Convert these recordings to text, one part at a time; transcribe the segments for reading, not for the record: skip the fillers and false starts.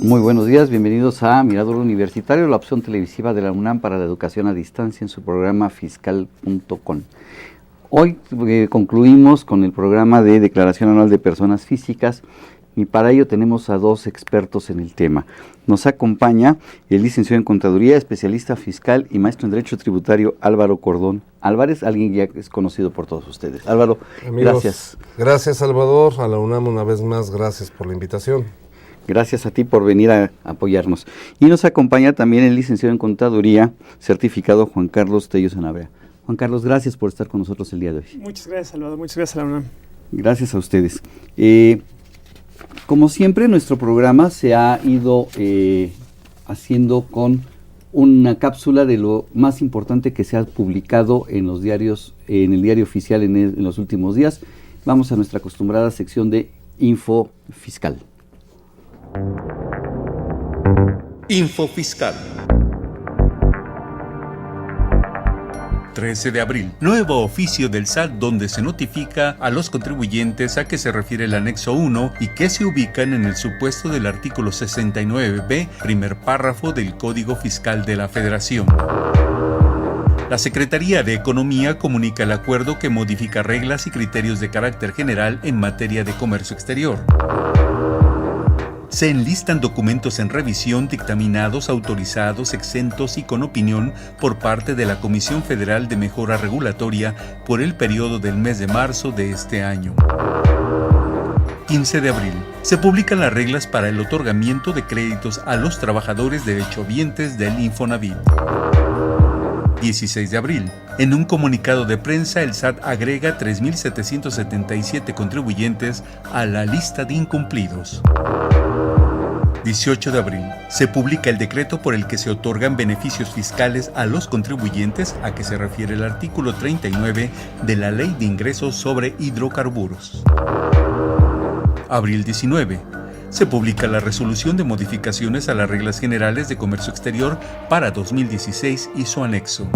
Muy buenos días, bienvenidos a Mirador Universitario, la opción televisiva de la UNAM para la educación a distancia en su programa fiscal.com. Hoy concluimos con el programa de Declaración Anual de Personas Físicas y para ello tenemos a dos expertos en el tema. Nos acompaña el licenciado en Contaduría, especialista fiscal y maestro en Derecho Tributario Álvaro Cordón Álvarez, alguien ya es conocido por todos ustedes. Álvaro, amigos, gracias. Gracias, Salvador, a la UNAM una vez más, gracias por la invitación. Gracias a ti por venir a apoyarnos. Y nos acompaña también el licenciado en Contaduría, certificado Juan Carlos Tello Sanabria. Juan Carlos, gracias por estar con nosotros el día de hoy. Muchas gracias, Salvador. Muchas gracias a la UNAM. Gracias a ustedes. Como siempre, nuestro programa se ha ido haciendo con una cápsula de lo más importante que se ha publicado en los diarios, en el diario oficial en los últimos días. Vamos a nuestra acostumbrada sección de Info Fiscal. Info Fiscal. 13 de abril. Nuevo oficio del SAT donde se notifica a los contribuyentes a que se refiere el anexo 1 y que se ubican en el supuesto del artículo 69b, primer párrafo del Código Fiscal de la Federación. La Secretaría de Economía comunica el acuerdo que modifica reglas y criterios de carácter general en materia de comercio exterior. Se enlistan documentos en revisión dictaminados, autorizados, exentos y con opinión por parte de la Comisión Federal de Mejora Regulatoria por el periodo del mes de marzo de este año. 15 de abril. Se publican las reglas para el otorgamiento de créditos a los trabajadores derechohabientes del Infonavit. 16 de abril. En un comunicado de prensa, el SAT agrega 3.777 contribuyentes a la lista de incumplidos. 18 de abril. Se publica el decreto por el que se otorgan beneficios fiscales a los contribuyentes a que se refiere el artículo 39 de la Ley de Ingresos sobre Hidrocarburos. Abril 19. Se publica la resolución de modificaciones a las reglas generales de comercio exterior para 2016 y su anexo.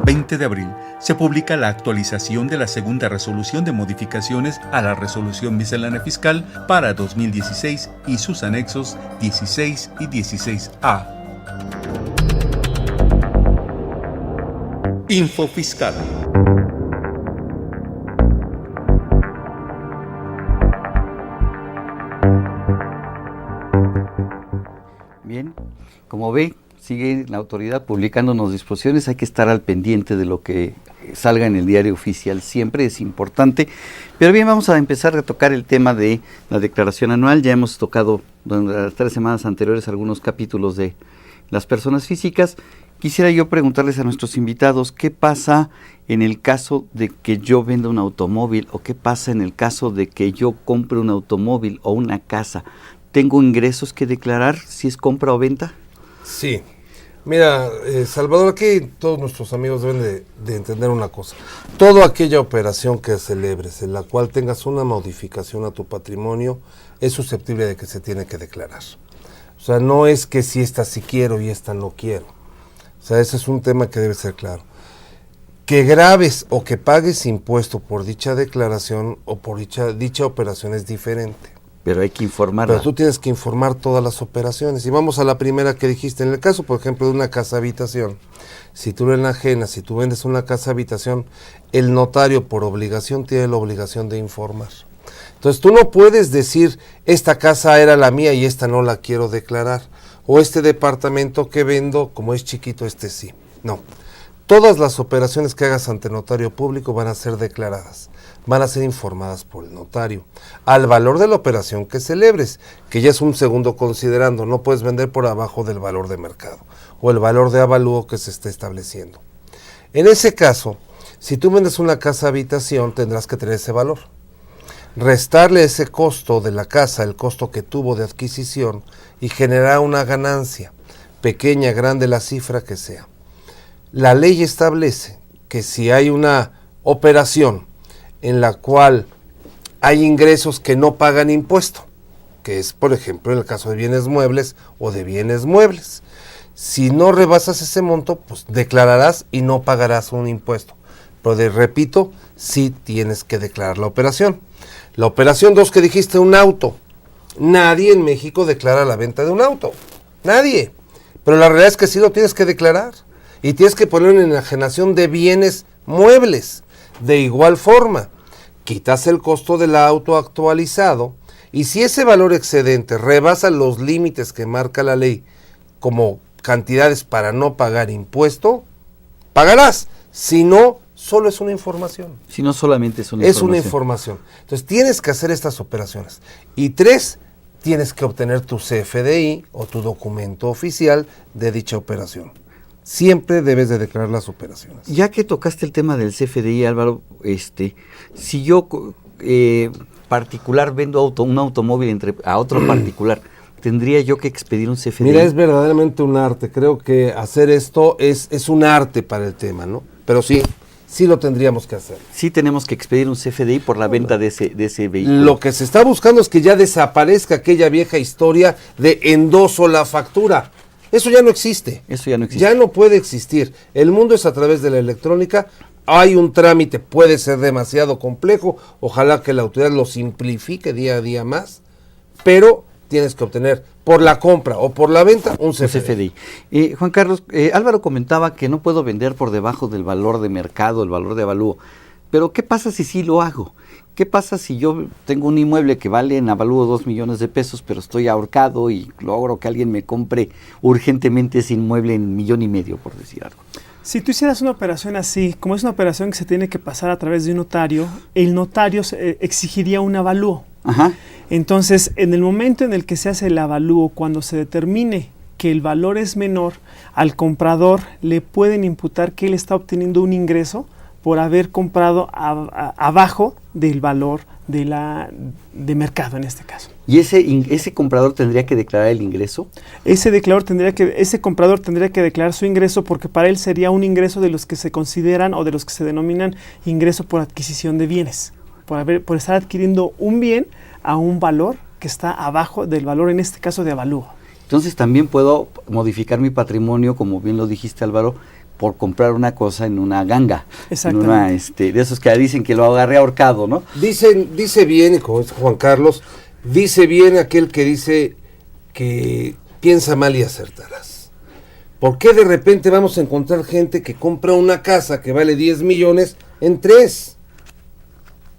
20 de abril. Se publica la actualización de la segunda resolución de modificaciones a la resolución miscelánea fiscal para 2016 y sus anexos 16 y 16A. Info Fiscal. Bien, como ve, sigue la autoridad publicándonos disposiciones, hay que estar al pendiente de lo que salga en el diario oficial, siempre es importante. Pero bien, vamos a empezar a tocar el tema de la declaración anual. Ya hemos tocado durante las 3 semanas anteriores algunos capítulos de las personas físicas. Quisiera yo preguntarles a nuestros invitados, ¿qué pasa en el caso de que yo venda un automóvil o qué pasa en el caso de que yo compre un automóvil o una casa? ¿Tengo ingresos que declarar si es compra o venta? Sí. Mira, Salvador, aquí todos nuestros amigos deben de entender una cosa. Toda aquella operación que celebres en la cual tengas una modificación a tu patrimonio es susceptible de que se tiene que declarar. O O sea, no es que si esta sí quiero y esta no quiero. O sea, ese es un tema que debe ser claro. Que grabes o que pagues impuesto por dicha declaración o por dicha operación es diferente. Pero hay que informarla. Pero tú tienes que informar todas las operaciones. Y vamos a la primera que dijiste. En el caso, por ejemplo, de una casa-habitación, si tú la enajenas, si tú vendes una casa-habitación, el notario por obligación tiene la obligación de informar. Entonces tú no puedes decir, esta casa era la mía y esta no la quiero declarar. O este departamento que vendo, como es chiquito, este sí. No. Todas las operaciones que hagas ante notario público van a ser declaradas, van a ser informadas por el notario, al valor de la operación que celebres, que ya es un segundo considerando, no puedes vender por abajo del valor de mercado, o el valor de avalúo que se esté estableciendo. En ese caso, si tú vendes una casa habitación, tendrás que tener ese valor. Restarle ese costo de la casa, el costo que tuvo de adquisición, y generar una ganancia, pequeña, grande, la cifra que sea. La ley establece que si hay una operación en la cual hay ingresos que no pagan impuesto, que es, por ejemplo, en el caso de bienes muebles o de bienes muebles, si no rebasas ese monto, pues declararás y no pagarás un impuesto. Pero repito, sí tienes que declarar la operación. La operación 2 que dijiste, un auto. Nadie en México declara la venta de un auto. Nadie. Pero la realidad es que sí lo tienes que declarar. Y tienes que poner en enajenación de bienes muebles. De igual forma, quitas el costo del auto actualizado y si ese valor excedente rebasa los límites que marca la ley como cantidades para no pagar impuesto, pagarás. Si no, solo es una información. Si no, solamente es una información. información. Es una información. Entonces tienes que hacer estas operaciones. Y 3, tienes que obtener tu CFDI o tu documento oficial de dicha operación. Siempre debes de declarar las operaciones. Ya que tocaste el tema del CFDI, Álvaro, si yo particular vendo un automóvil a otro particular, ¿tendría yo que expedir un CFDI? Mira, es verdaderamente un arte. Creo que hacer esto es un arte para el tema, ¿no? Pero sí lo tendríamos que hacer. Sí tenemos que expedir un CFDI por la venta de ese vehículo. Lo que se está buscando es que ya desaparezca aquella vieja historia de endoso la factura. Eso ya no existe. Eso ya no existe. Ya no puede existir. El mundo es a través de la electrónica. Hay un trámite, puede ser demasiado complejo. Ojalá que la autoridad lo simplifique día a día más. Pero tienes que obtener por la compra o por la venta un CFDI. Juan Carlos, Álvaro comentaba que no puedo vender por debajo del valor de mercado, el valor de avalúo. Pero ¿qué pasa si sí lo hago? ¿Qué pasa si yo tengo un inmueble que vale en avalúo 2 millones de pesos, pero estoy ahorcado y logro que alguien me compre urgentemente ese inmueble en 1,5 millones, por decir algo? Si tú hicieras una operación así, como es una operación que se tiene que pasar a través de un notario, el notario exigiría un avalúo. Ajá. Entonces, en el momento en el que se hace el avalúo, cuando se determine que el valor es menor, al comprador le pueden imputar que él está obteniendo un ingreso por haber comprado abajo del valor de mercado en este caso. ¿Y ese comprador tendría que declarar el ingreso? Ese comprador tendría que declarar su ingreso porque para él sería un ingreso de los que se consideran o de los que se denominan ingreso por adquisición de bienes, por estar adquiriendo un bien a un valor que está abajo del valor, en este caso de avalúo. Entonces también puedo modificar mi patrimonio, como bien lo dijiste, Álvaro, por comprar una cosa en una ganga, Exactamente. de esos que dicen que lo agarré ahorcado, ¿no? Dice bien, como dice Juan Carlos, dice bien aquel que dice que piensa mal y acertarás. ¿Por qué de repente vamos a encontrar gente que compra una casa que vale 10 millones en 3?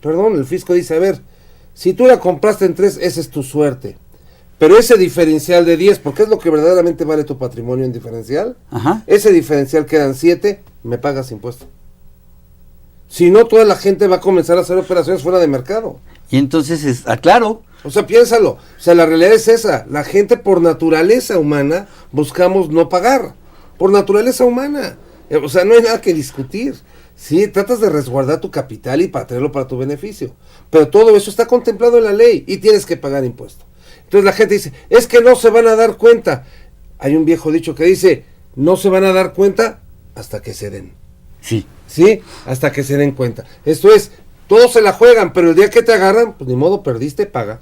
Perdón, el fisco dice, a ver, si tú la compraste en 3, esa es tu suerte. Pero ese diferencial de 10, porque es lo que verdaderamente vale tu patrimonio en diferencial, Ajá. Ese diferencial quedan 7, me pagas impuesto. Si no, toda la gente va a comenzar a hacer operaciones fuera de mercado. Y entonces, claro. O sea, piénsalo. O sea, la realidad es esa. La gente por naturaleza humana buscamos no pagar. Por naturaleza humana. O sea, no hay nada que discutir. Sí, tratas de resguardar tu capital y para tenerlo para tu beneficio. Pero todo eso está contemplado en la ley y tienes que pagar impuesto. Entonces la gente dice, es que no se van a dar cuenta. Hay un viejo dicho que dice, no se van a dar cuenta hasta que se den. Sí. ¿Sí? Hasta que se den cuenta. Esto es, todos se la juegan, pero el día que te agarran, pues ni modo, perdiste, paga.